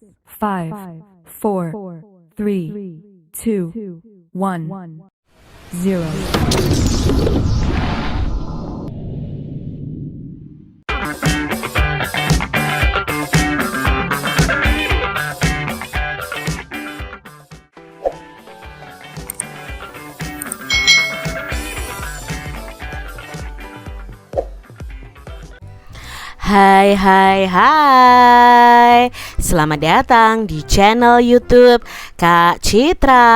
5, 4, 3, 2, 1, 0. Hai. Selamat datang di channel YouTube Kak Citra.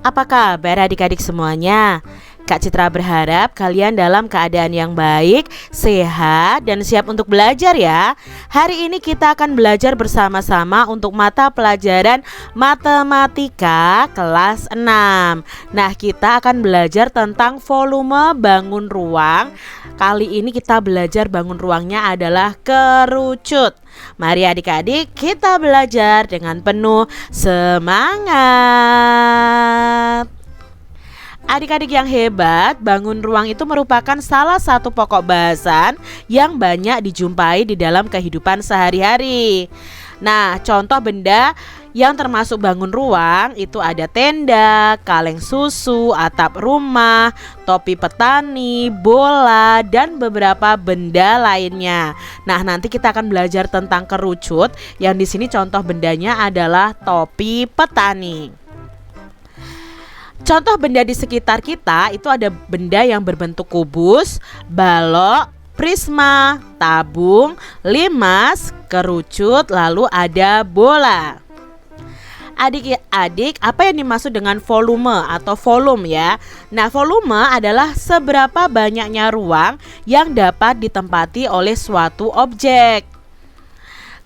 Apa kabar adik-adik semuanya? Kak Citra berharap kalian dalam keadaan yang baik, sehat, dan siap untuk belajar ya. Hari ini kita akan belajar bersama-sama untuk mata pelajaran Matematika kelas 6. Nah, kita akan belajar tentang volume bangun ruang. Kali ini kita belajar bangun ruangnya adalah kerucut. Mari adik-adik kita belajar dengan penuh semangat. Adik-adik yang hebat, bangun ruang itu merupakan salah satu pokok bahasan yang banyak dijumpai di dalam kehidupan sehari-hari. Nah, contoh benda yang termasuk bangun ruang itu ada tenda, kaleng susu, atap rumah, topi petani, bola, dan beberapa benda lainnya. Nah, nanti kita akan belajar tentang kerucut, yang di sini contoh bendanya adalah topi petani. Contoh benda di sekitar kita itu ada benda yang berbentuk kubus, balok, prisma, tabung, limas, kerucut, lalu ada bola. Adik-adik, apa yang dimaksud dengan volume atau volume ya? Nah, volume adalah seberapa banyaknya ruang yang dapat ditempati oleh suatu objek.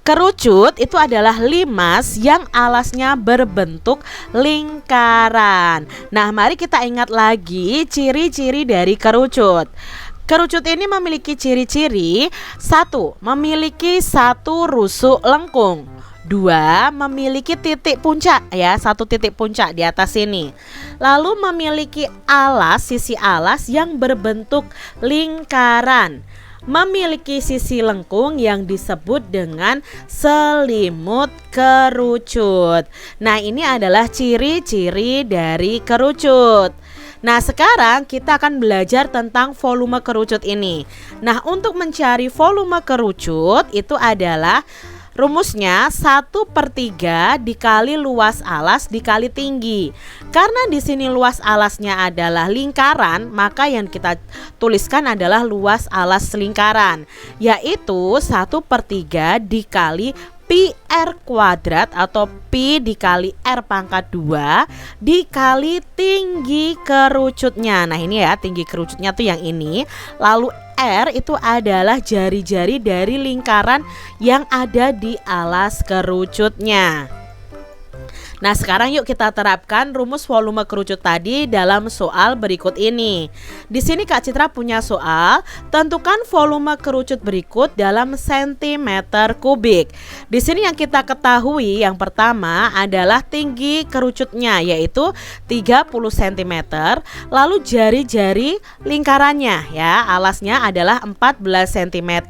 Kerucut itu adalah limas yang alasnya berbentuk lingkaran. Nah, mari kita ingat lagi ciri-ciri dari kerucut. Kerucut ini memiliki ciri-ciri: 1. Memiliki satu rusuk lengkung. 2. Memiliki titik puncak ya, satu titik puncak di atas sini. Lalu memiliki sisi alas yang berbentuk lingkaran. Memiliki sisi lengkung yang disebut dengan selimut kerucut. Nah, ini adalah ciri-ciri dari kerucut. Nah, sekarang kita akan belajar tentang volume kerucut ini. Nah, untuk mencari volume kerucut itu adalah rumusnya 1/3 dikali luas alas dikali tinggi. Karena di sini luas alasnya adalah lingkaran, maka yang kita tuliskan adalah luas alas lingkaran, yaitu 1/3 dikali pi r kuadrat atau pi dikali r pangkat 2 dikali tinggi kerucutnya. Nah, ini ya tinggi kerucutnya tuh yang ini. Lalu R itu adalah jari-jari dari lingkaran yang ada di alas kerucutnya. Nah, sekarang yuk kita terapkan rumus volume kerucut tadi dalam soal berikut ini. Di sini Kak Citra punya soal, tentukan volume kerucut berikut dalam sentimeter kubik. Di sini yang kita ketahui yang pertama adalah tinggi kerucutnya, yaitu 30 cm. Lalu jari-jari lingkarannya ya, alasnya adalah 14 cm.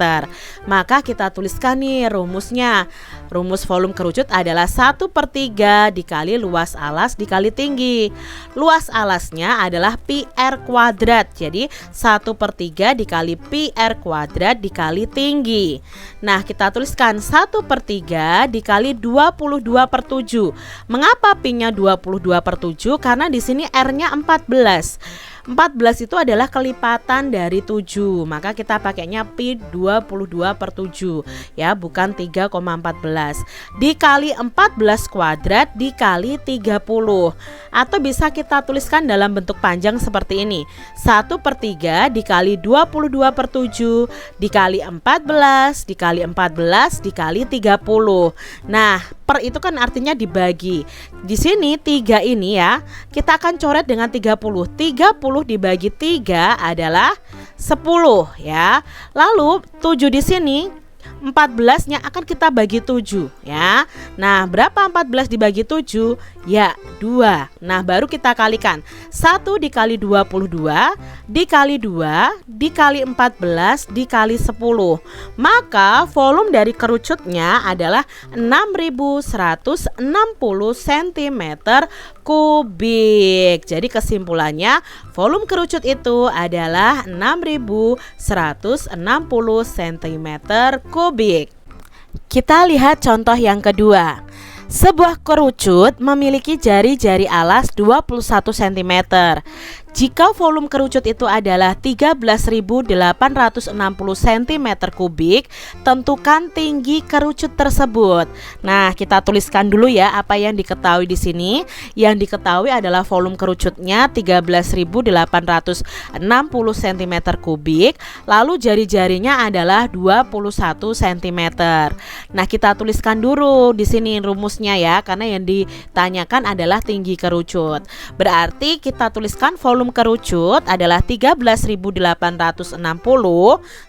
Maka kita tuliskan nih rumusnya. Rumus volume kerucut adalah 1/3 dikali luas alas dikali tinggi. Luas alasnya adalah pi r kuadrat. Jadi 1/3 dikali pi r kuadrat dikali tinggi. Nah, kita tuliskan 1/3 dikali 22/7. Mengapa pi-nya 22/7? Karena di sini r-nya 14. 14 itu adalah kelipatan dari 7. Maka kita pakainya pi 22/7 ya, bukan 3,14. Dikali 14 kuadrat dikali 30. Atau bisa kita tuliskan dalam bentuk panjang seperti ini. 1/3 dikali 22/7 dikali 14 dikali 14 dikali 30. Nah, per itu kan artinya dibagi. Di sini 3 ini ya, kita akan coret dengan 30. 30 dibagi 3 adalah 10 ya. Lalu 7 di sini 14-nya akan kita bagi 7 ya. Nah, berapa 14 dibagi 7? Ya, 2. Nah, baru kita kalikan. 1 dikali 22 dikali 2 dikali 14 dikali 10. Maka volume dari kerucutnya adalah 6160 cm kubik. Jadi kesimpulannya, volume kerucut itu adalah 6160 cm kubik. Kita lihat contoh yang kedua. Sebuah kerucut memiliki jari-jari alas 21 cm. Jika volume kerucut itu adalah 13.860 cm kubik, tentukan tinggi kerucut tersebut. Nah, kita tuliskan dulu ya apa yang diketahui di sini. Yang diketahui adalah volume kerucutnya 13.860 cm kubik, lalu jari-jarinya adalah 21 cm. Nah, kita tuliskan dulu di sini rumusnya ya, karena yang ditanyakan adalah tinggi kerucut. Berarti kita tuliskan volume kerucut adalah 13.860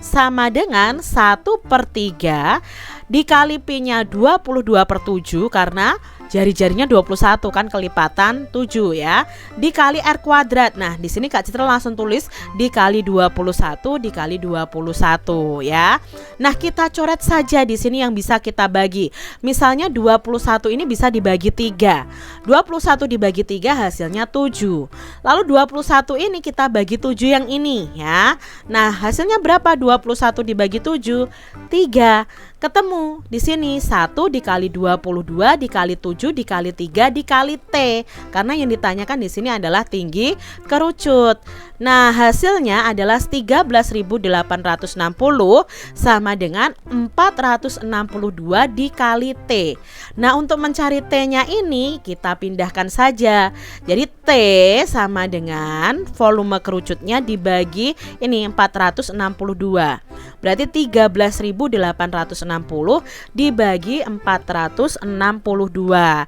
sama dengan 1/3 dikali Pi-nya 22/7 karena jari-jarinya 21 kan kelipatan 7 ya, dikali R kuadrat. Nah, di sini Kak Citra langsung tulis dikali 21 dikali 21 ya. Nah, kita coret saja di sini yang bisa kita bagi. Misalnya 21 ini bisa dibagi 3. 21 dibagi 3 hasilnya 7. Lalu 21 ini kita bagi 7 yang ini ya. Nah, hasilnya berapa 21 dibagi 7? 3. Ketemu di sini 1 dikali 22 dikali 7 dikali 3 dikali T, karena yang ditanyakan di sini adalah tinggi kerucut. Nah, hasilnya adalah 13.860 sama dengan 462 dikali T. Nah, untuk mencari T-nya ini kita pindahkan saja. Jadi T sama dengan volume kerucutnya dibagi ini 462. Berarti 13.860 dibagi 462.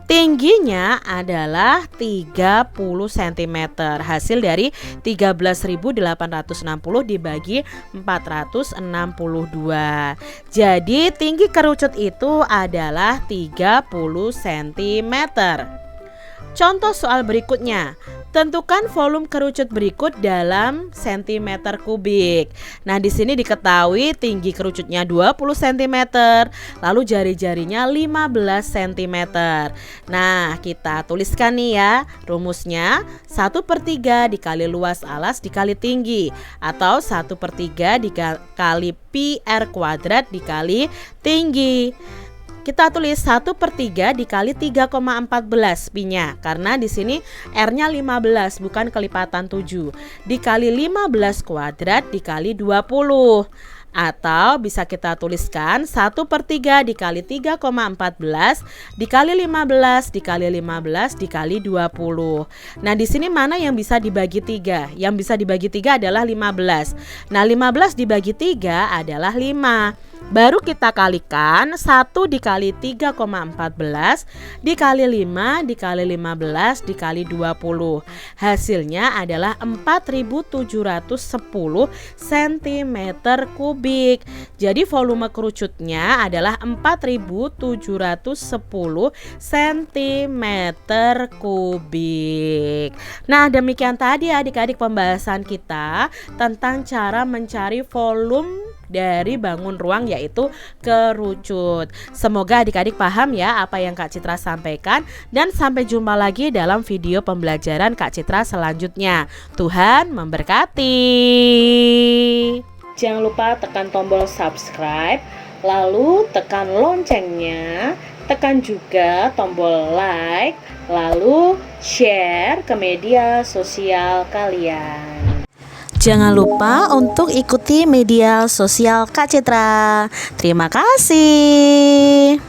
Tingginya adalah 30 cm. Hasil dari 13.860 dibagi 462. Jadi tinggi kerucut itu adalah 30 cm. Contoh soal berikutnya. Tentukan volume kerucut berikut dalam cm kubik. Nah, di sini diketahui tinggi kerucutnya 20 cm, lalu jari-jarinya 15 cm. Nah, kita tuliskan nih ya rumusnya. 1/3 dikali luas alas dikali tinggi, atau 1/3 dikali Pi R kuadrat dikali tinggi. Kita tulis 1/3 dikali 3,14 Pi-nya, karena di sini R-nya 15 bukan kelipatan 7, dikali 15 kuadrat dikali 20. Atau bisa kita tuliskan 1/3 dikali 3,14 dikali 15 dikali 15 dikali 20. Nah, di sini mana yang bisa dibagi 3? Yang bisa dibagi 3 adalah 15. Nah, 15 dibagi 3 adalah 5. Baru kita kalikan 1 dikali 3,14 dikali 5 dikali 15 dikali 20. Hasilnya adalah 4.710 cm kubik. Jadi volume kerucutnya adalah 4.710 cm kubik. Nah, demikian tadi adik-adik pembahasan kita tentang cara mencari volume dari bangun ruang, yaitu kerucut. Semoga adik-adik paham ya apa yang Kak Citra sampaikan, dan sampai jumpa lagi dalam video pembelajaran Kak Citra selanjutnya. Tuhan memberkati. Jangan lupa tekan tombol subscribe, lalu tekan loncengnya, tekan juga tombol like, lalu share ke media sosial kalian. Jangan lupa untuk ikuti media sosial Kak Citra. Terima kasih.